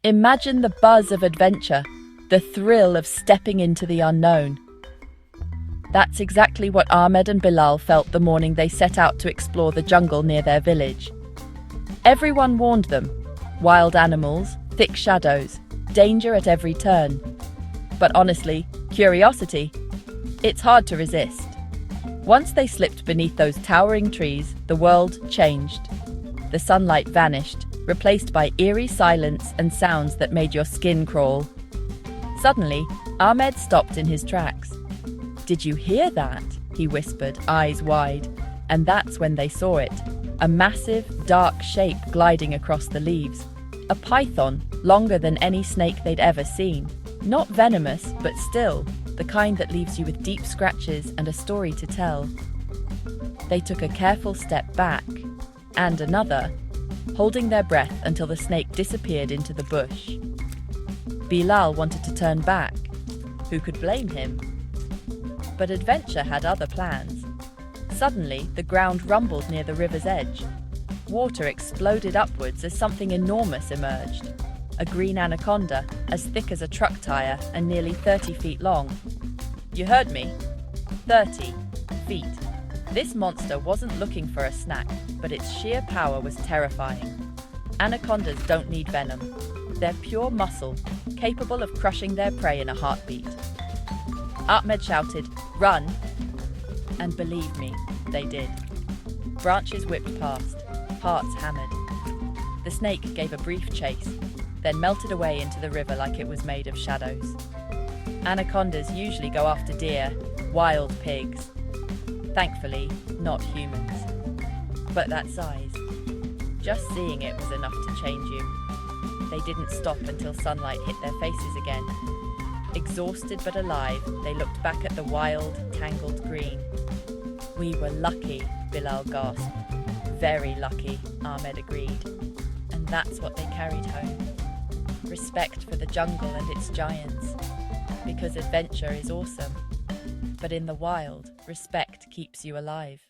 Imagine the buzz of adventure, the thrill of stepping into the unknown. That's exactly what Ahmed and Bilal felt the morning they set out to explore the jungle near their village. Everyone warned them: wild animals, thick shadows, danger at every turn. But honestly, curiosity, it's hard to resist. Once they slipped beneath those towering trees, the world changed. The sunlight vanished, replaced by eerie silence and sounds that made your skin crawl. Suddenly, Ahmed stopped in his tracks. "Did you hear that?" he whispered, eyes wide. And that's when they saw it. A massive, dark shape gliding across the leaves. A python, longer than any snake they'd ever seen. Not venomous, but still, the kind that leaves you with deep scratches and a story to tell. They took a careful step back, and another, holding their breath until the snake disappeared into the bush. Bilal wanted to turn back. Who could blame him? But adventure had other plans. Suddenly, the ground rumbled near the river's edge. Water exploded upwards as something enormous emerged. A green anaconda, as thick as a truck tire and nearly 30 feet long. You heard me. 30 feet. This monster wasn't looking for a snack, but its sheer power was terrifying. Anacondas don't need venom. They're pure muscle, capable of crushing their prey in a heartbeat. Ahmed shouted, "Run!" And believe me, they did. Branches whipped past, hearts hammered. The snake gave a brief chase, then melted away into the river like it was made of shadows. Anacondas usually go after deer, wild pigs. Thankfully, not humans. But that size, just seeing it was enough to change you. They didn't stop until sunlight hit their faces again. Exhausted but alive, they looked back at the wild, tangled green. "We were lucky," Bilal gasped. "Very lucky," Ahmed agreed. And that's what they carried home. Respect for the jungle and its giants. Because adventure is awesome. But in the wild, respect keeps you alive.